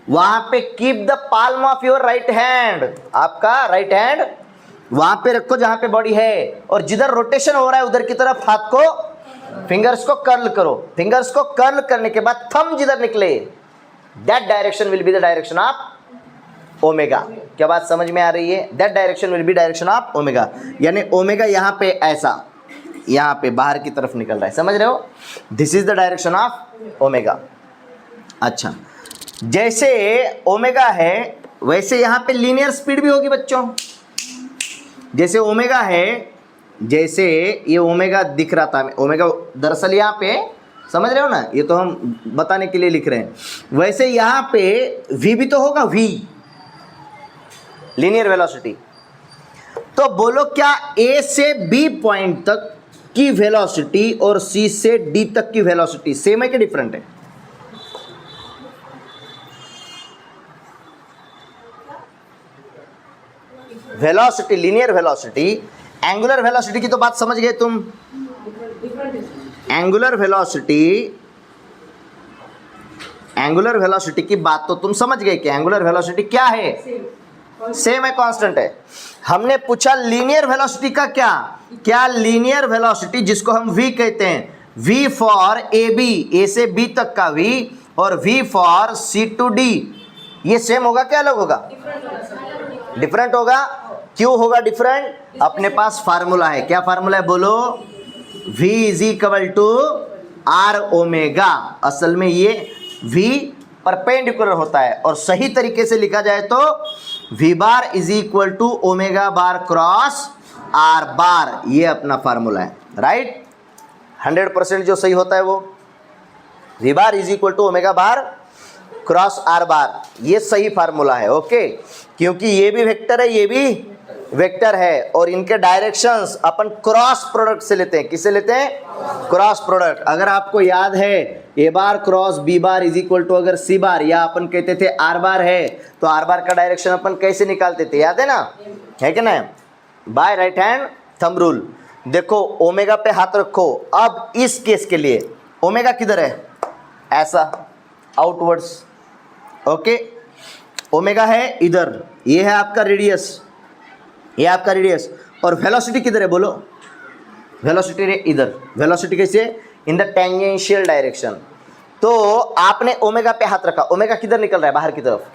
वहां पे keep the palm of your right hand, आपका राइट हैंड वहां पे रखो जहां पे बॉडी है, और जिधर रोटेशन हो रहा है उधर की तरफ हाथ को, फिंगर्स को कर्ल करो। फिंगर्स को कर्ल करने के बाद थंब जिधर निकले, that direction will be the direction of omega. क्या बात समझ में आ रही है? That direction will be direction of omega. यानी ओमेगा यहाँ पे ऐसा, यहाँ पे बाहर की तरफ निकल रहा है, समझ रहे हो? This is the direction of omega. अच्छा, जैसे ओमेगा है वैसे यहाँ पे लीनियर स्पीड भी होगी बच्चों। जैसे ओमेगा है, जैसे ये ओमेगा दिख रहा था, ओमेगा दरअसल यहाँ पे, समझ रहे हो ना? ये तो हम बताने के लिए लिख रहे हैं। वैसे यहाँ पे v भी तो होगा, v लीनियर वेलोसिटी। तो बोलो क्या a से b पॉइंट तक की वेलोसिटी और C से D तक की वेलोसिटी सेम है कि डिफरेंट है? Velocity, linear velocity, angular velocity की तो बात समझ गए तुम। एंगुलर वेलोसिटी की बात तो तुम समझ गए कि एंगुलर वेलोसिटी क्या है? सेम है, कांस्टेंट है। हमने पूछा लीनियर वेलोसिटी का क्या लीनियर वेलोसिटी जिसको हम v कहते हैं, v फॉर AB, A से B तक का v, और v for C to D, ये सेम होगा क्या अलग होगा? डिफरेंट होगा। क्यों होगा डिफरेंट? अपने पास फार्मूला है। क्या फार्मूला है बोलो? v is equal to r omega. असल में ये v परपेंडिकुलर होता है, और सही तरीके से लिखा जाए तो v bar is equal to omega bar cross r bar. ये अपना फार्मूला है, राइट। 100% जो सही होता है वो v bar is equal to omega bar cross r bar, ये सही फार्मूला है। ओके, क्योंकि ये भी वेक्टर है, ये भी वेक्टर है, और इनके डायरेक्शंस अपन क्रॉस प्रोडक्ट से लेते हैं। किससे लेते हैं? Cross product. अगर आपको याद है a bar cross b bar is equal to अगर c बार, या अपन कहते थे r बार है, तो r बार का डायरेक्शन अपन कैसे निकालते थे? याद है ना? है कि ना? By right hand thumb rule. देखो ओमेगा पे हाथ रखो। अब इस केस के लिए ओमेगा किधर है? ऐसा आउटवर्ड्स। ओके, ओमेगा है इधर, ये है आपका रेडियस, ये आपका रेडियस, और वेलोसिटी किधर है बोलो? वेलोसिटी है इधर। वेलोसिटी कैसे? In the tangential direction. तो आपने ओमेगा पे हाथ रखा, ओमेगा किधर निकल रहा है? बाहर की तरफ।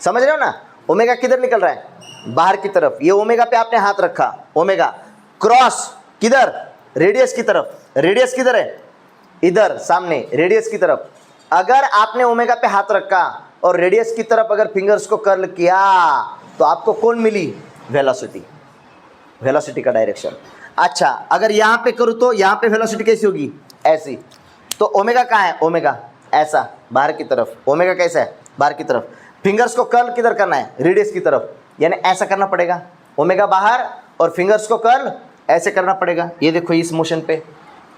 समझ रहे हो ना? ओमेगा किधर निकल रहा है? बाहर की तरफ। ये ओमेगा पे आपने हाथ रखा, ओमेगा क्रॉस किधर? रेडियस की तरफ। रेडियस किधर है? इधर सामने, रेडियस की तरफ। अगर आपने ओमेगा पे हाथ रखा और रेडियस की तरफ अगर फिंगर्स को कर्ल किया, तो आपको कौन मिली? वेलोसिटी। वेलोसिटी का डायरेक्शन। अच्छा, अगर यहाँ पे करूँ तो यहाँ पे वेलोसिटी कैसी होगी? ऐसी। तो ओमेगा कहाँ है? ओमेगा ऐसा बाहर की तरफ। ओमेगा कैसा है? बाहर की तरफ। फिंगर्स को कर्ल किधर करना है? रेडियस की तरफ, यानी ऐसा करना पड़ेगा। ओमेगा बाहर और फिंगर्स को कर्ल ऐसे करना पड़ेगा। ये देखो इस मोशन पे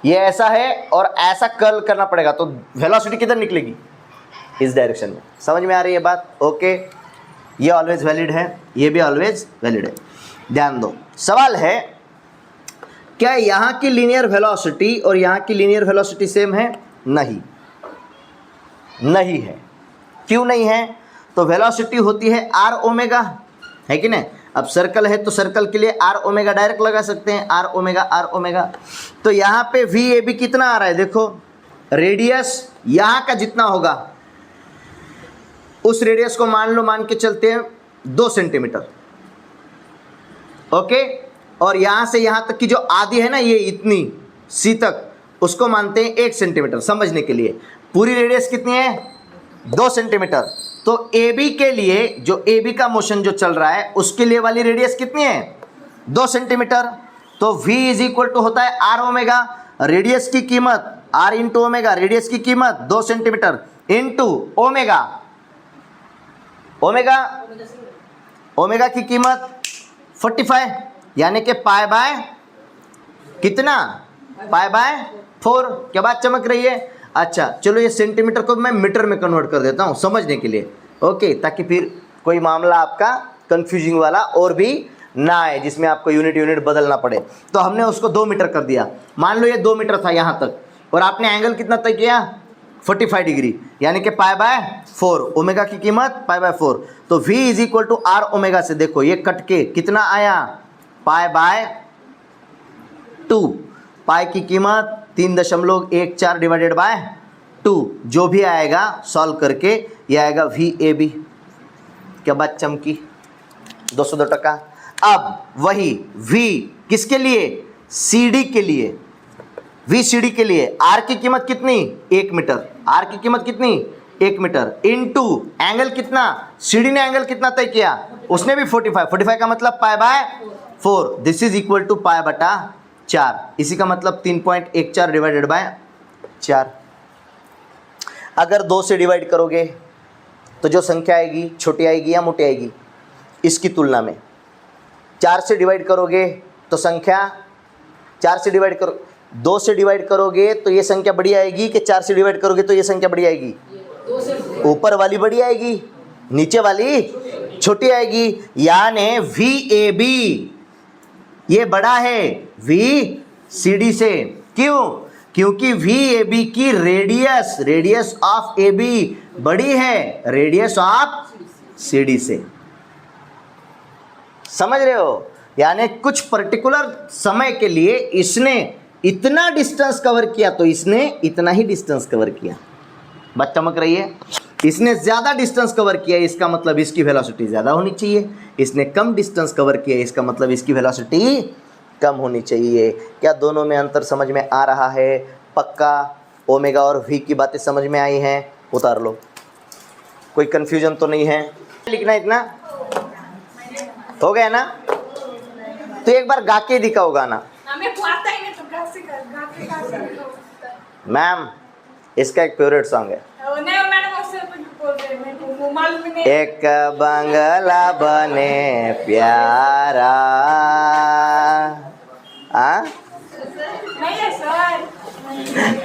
ये ऐसा है और ऐसा कर्ल करना पड़ेगा, तो वेलोसिटी किधर निकलेगी? इस डायरेक्शन में। समझ में आ रही है बात? ओके, ये ऑलवेज वैलिड है, ये भी ऑलवेज वैलिड है। ध्यान दो, सवाल है क्या यहाँ की लीनियर वेलोसिटी और यहाँ की लीनियर वेलोसिटी सेम है? नहीं, नहीं है। क्यों नहीं है? तो वेलोसिटी होती है r ओमेगा, है कि नहीं? अब सर्कल है तो सर्कल के लिए r ओमेगा डायरेक्ट लगा सकते हैं, r ओमेगा। तो यहाँ पे v a b कितना आ रहा है? देखो रेडियस यहाँ का जितना होगा, उस रेडियस को मान के चलते हैं 2 सेंटीमीटर। ओके, और यहाँ से यहाँ तक की जो आधी है ना, ये इतनी सी तक, उसको मानते हैं 1 सेंटीमीटर समझने के लिए। पूरी रेडियस कितनी है? 2 सेंटीमीटर। तो ए बी के लिए, जो ए बी का मोशन जो चल रहा है, उसके लिए वाली रेडियस कितनी है? 2 सेंटीमीटर। तो v इज इक्वल टू होता है r ओमेगा। रेडियस की कीमत r इंटू ओमेगा, रेडियस की कीमत 2 सेंटीमीटर इंटू ओमेगा। ओमेगा की कीमत 45, यानी कि पाई बाय कितना? पाई बाय 4। क्या बात चमक रही है? अच्छा चलो, ये सेंटीमीटर को मैं मीटर में कन्वर्ट कर देता हूँ समझने के लिए। ओके, ताकि फिर कोई मामला आपका कंफ्यूजिंग वाला और भी ना आए, जिसमें आपको यूनिट बदलना पड़े। तो हमने उसको 2 मीटर कर दिया। मान लो ये 2 मीटर था यहाँ तक, और आपने एंगल कितना तय किया? 45 डिग्री, यानी कि पाई बाय 4। ओमेगा की कीमत पाई बाय 4। तो v is equal to r omega से देखो ये कट के कितना आया? Pi by 2। पाई की कीमत 3.14 डिवाइडेड बाय 2, जो भी आएगा सॉल्व करके ये आएगा v a b। क्या बात चमकी? 202%। अब वही v किसके लिए? CD के लिए। v CD के लिए r की कीमत कितनी? 1 मीटर। r की कीमत कितनी? 1 मीटर इनटू एंगल कितना? CD ने एंगल कितना तय किया? उसने भी 45 का मतलब pi by 4। This is equal to pi बटा 4। इसी का मतलब 3.14 डिवाइडेड बाय 4। अगर 2 से डिवाइड करोगे तो जो संख्या आएगी छोटी आएगी या मोटी आएगी? इसकी तुलना में 4 से डिवाइड करोगे तो संख्या 4 से डिवाइड करो, 2 से डिवाइड करोगे तो ये संख्या बड़ी आएगी कि 4 से डिवाइड करोगे तो ये संख्या बड़ी आएगी? ऊपर वाली बड़ी आएगी, नीचे वाली छोटी आएगी। यानी VAB ये बड़ा है VCD से। क्यों? क्योंकि VAB की रेडियस ऑफ AB बड़ी है रेडियस ऑफ CD से। समझ रहे हो? यानी कुछ पर्टिकुलर समय के लिए इसने इतना डिस्टेंस कवर किया तो इसने इतना ही डिस्टेंस कवर किया। बात चमक रही है? इसने ज़्यादा डिस्टेंस कवर किया, इसका मतलब इसकी वेलोसिटी ज़्यादा होनी चाहिए। इसने कम डिस्टेंस कवर किया, इसका मतलब इसकी वेलोसिटी कम होनी चाहिए। क्या दोनों में अंतर समझ में आ रहा है? पक्का ओमेगा और V की बातें समझ में आई हैं? उतार लो, कोई कंफ्यूजन तो नहीं है? लिखना इतना हो गया ना? तो एक बार गा के दिखाओ गाना। मैम इसका एक फेवरेट सॉन्ग है, एक बंगला बने प्यारा।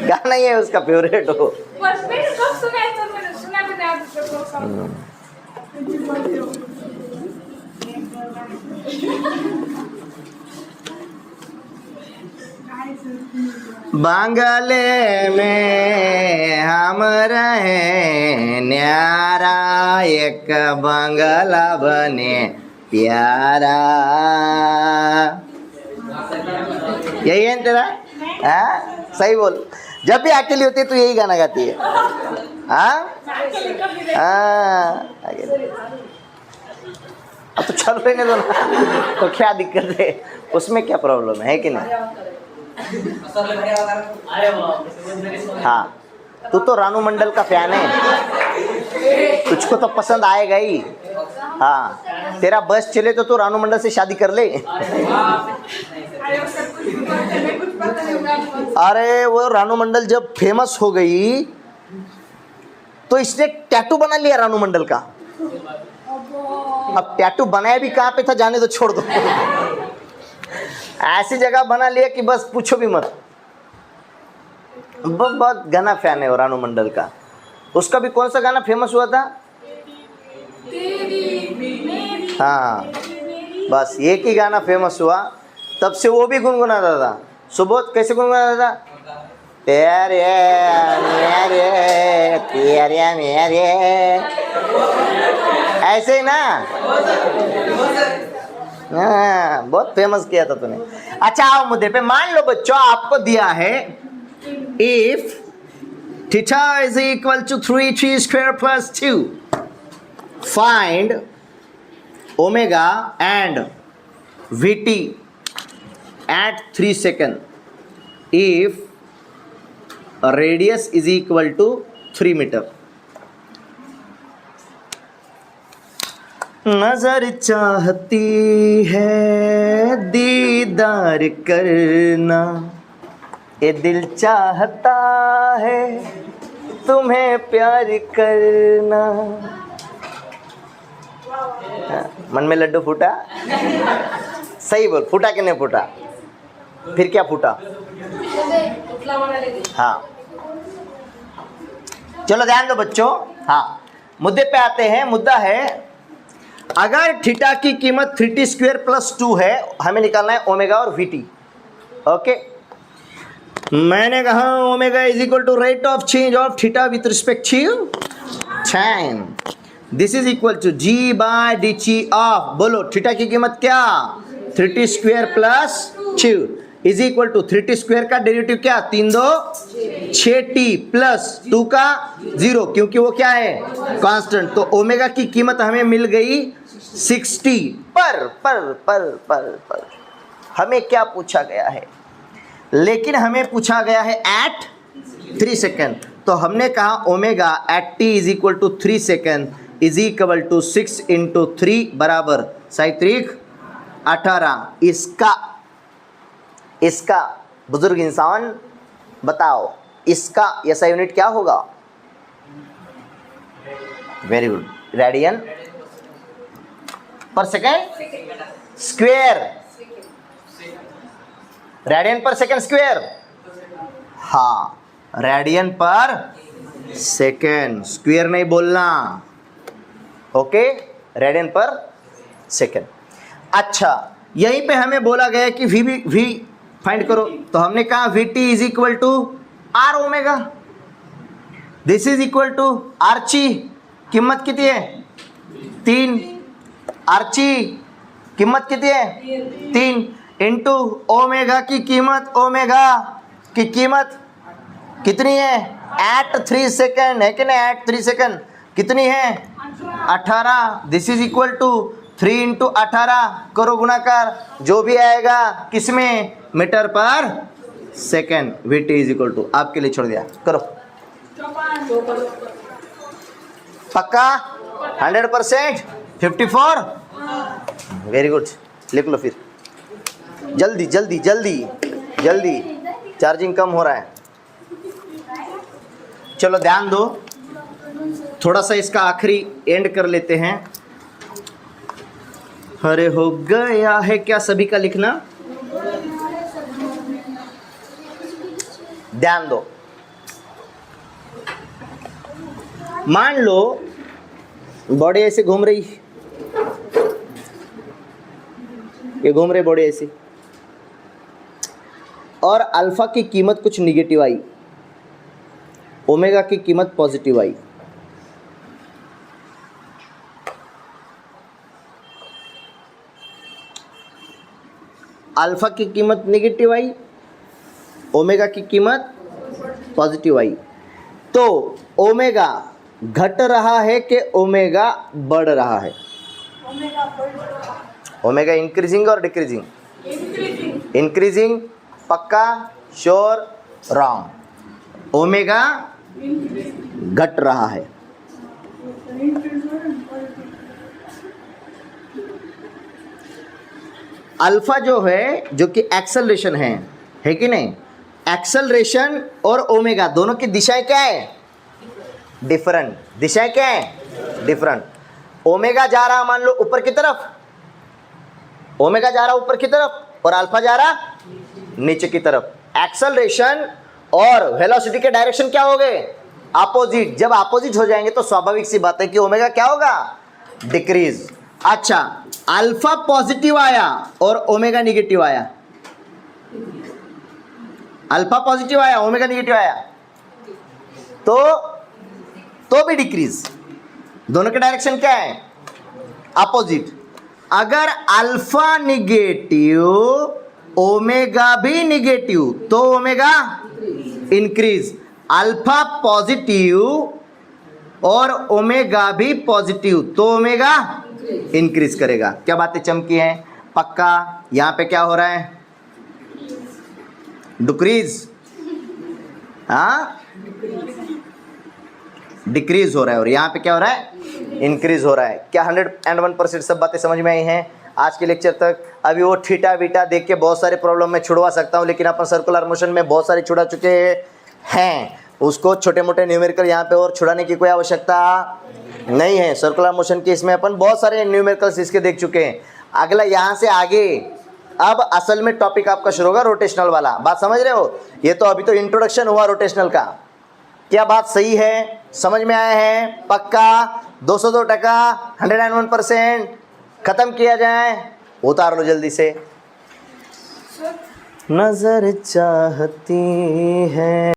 गाना ही है उसका फेवरेट हो। बंगले में हम रहे न्यारा, एक बंगला बने प्यारा। यही है तेरा? हाँ सही बोल। जब भी अकेली होती है तो यही गाना गाती है। हाँ अब तो चल रहे दो ना, तो क्या दिक्कत है उसमें? क्या प्रॉब्लम है कि नहीं? हाँ तू तो रानू मंडल का फैन है, तुझको तो पसंद आएगा ही। हाँ तेरा बस चले तो तू रानू मंडल से शादी कर ले। अरे वो रानू मंडल जब फेमस हो गई तो इसने टैटू बना लिया रानू मंडल का। अब टैटू बनाया भी कहाँ पे था जाने तो छोड़ दो। ऐसी जगह बना लिया कि बस पूछो भी मत। बहुत गाना फैन है वो रानू मंडल का। उसका भी कौन सा गाना फेमस हुआ था? हाँ बस एक ही गाना फेमस हुआ, तब से वो भी गुनगुनाता था। सुबोध कैसे गुनगुनाता था? तेरे मेरे तेरे मेरे, ऐसे ही ना। हाँ बहुत फेमस किया था तूने। अच्छा आओ मुद्दे पे। मान लो बच्चों आपको दिया है if theta is equal to 3t square plus 2 find omega and VT at 3 seconds if radius is equal to 3 meter। नजर चाहती है दीदार करना, ये दिल चाहता है तुम्हें प्यार करना। मन में लड्डू फूटा? सही बोल, फूटा कि नहीं फूटा? फिर क्या फूटा? हाँ चलो ध्यान दो बच्चों। हाँ मुद्दे पे आते हैं। मुद्दा है अगर थीटा की कीमत 3t स्क्वायर प्लस 2 है, हमें निकालना है ओमेगा और VT। ओके मैंने कहा omega is equal to rate of change of theta with respect to time. This is equal to G/dt of, बोलो थीटा की कीमत क्या? 3t square plus 2 is equal to 3t square का derivative क्या? 3 2 6t plus 2 का 0, क्योंकि वो क्या है? कांस्टेंट। तो ओमेगा की कीमत हमें मिल गई 60 पर हमें क्या पूछा गया है? लेकिन हमें पूछा गया है एट 3 सेकेंड। तो हमने कहा omega at t is equal to 3 second is equal to 6 into 3 बराबर 18। इसका बुजुर्ग इंसान बताओ, इसका ऐसा यूनिट क्या होगा? वेरी गुड, रेडियन पर सेकेंड स्क्वायर। रेडियन पर सेकेंड स्क्वायर हाँ, रेडियन पर सेकेंड, स्क्वायर नहीं बोलना, ओके, रेडियन पर सेकेंड। अच्छा, यहीं पे हमें बोला गया कि वी फाइंड करो, तो हमने कहा V T is equal to R omega, this is equal to आरची, कीमत कितनी है 3, आरची कीमत कितनी है 3, इंटू ओमेगा की कीमत, ओमेगा की कीमत कितनी है एट 3 सेकेंड, है कि नहीं, एट 3 सेकेंड कितनी है 18, this is equal to 3 into 18, करो गुणाकार, जो भी आएगा किसमें, मीटर पर second, v T is equal to, आपके लिए छोड़ दिया, करो पक्का 100%, 54, वेरी गुड, लिख लो फिर, जल्दी जल्दी जल्दी जल्दी, चार्जिंग कम हो रहा है। चलो ध्यान दो, थोड़ा सा इसका आखिरी एंड कर लेते हैं। अरे हो गया है क्या सभी का लिखना, ध्यान दो, मान लो बॉडी ऐसे घूम रही, ये घूम रही बॉडी ऐसी, और अल्फा की कीमत कुछ निगेटिव आई, ओमेगा की कीमत पॉजिटिव आई, अल्फा की कीमत निगेटिव आई, ओमेगा की कीमत पॉजिटिव आई, तो ओमेगा घट रहा है कि ओमेगा बढ़ रहा है, ओमेगा इंक्रीजिंग और डिक्रीजिंग, इंक्रीजिंग, पक्का, श्योर, रॉन्ग, ओमेगा घट रहा है, अल्फा जो है, जो कि एक्सेलरेशन है कि नहीं, एक्सेलरेशन और ओमेगा दोनों की दिशाएं क्या है, डिफरेंट, दिशाएं क्या है, डिफरेंट, ओमेगा जा रहा मान लो ऊपर की तरफ, ओमेगा जा रहा ऊपर की तरफ और अल्फा जा रहा नीचे की तरफ, एक्सेलरेशन और वेलोसिटी के डायरेक्शन क्या हो गए, अपोजिट, जब अपोजिट हो जाएंगे तो स्वाभाविक सी बात है कि ओमेगा क्या होगा, डिक्रीज। अच्छा, अल्फा पॉजिटिव आया और ओमेगा निगेटिव आया, अल्फा पॉजिटिव आया ओमेगा निगेटिव आया, तो भी डिक्रीज, दोनों के डायरेक्शन क्या है, अपोजिट। अगर अल्फा निगेटिव ओमेगा भी निगेटिव तो ओमेगा इंक्रीज, अल्फा पॉजिटिव और ओमेगा भी पॉजिटिव तो ओमेगा इंक्रीज करेगा। क्या बातें चमकी हैं, पक्का। यहां पे क्या हो रहा है, डिक्रीज, हाँ डिक्रीज हो रहा है, और यहाँ पे क्या हो रहा है, इंक्रीज हो रहा है। क्या 101% सब बातें समझ में आई हैं आज के लेक्चर तक? अभी वो थीटा वीटा देख के बहुत सारे प्रॉब्लम में छुड़वा सकता हूँ, लेकिन अपन सर्कुलर मोशन में बहुत सारे छुड़ा चुके हैं, उसको छोटे मोटे न्यूमेरिकल यहाँ पे और छुड़ाने की कोई आवश्यकता नहीं है। सर्कुलर मोशन के इसमें अपन बहुत सारे न्यूमेरिकल्स इसके देख चुके हैं। अगला यहाँ से आगे अब असल में टॉपिक आपका शुरू होगा रोटेशनल वाला। बात समझ रहे हो? ये तो अभी तो इंट्रोडक्शन हुआ रोटेशनल का। क्या बात सही है, समझ में आया है? पक्का 202%, 101% खत्म किया जाए। उतार लो जल्दी से। नजर चाहती है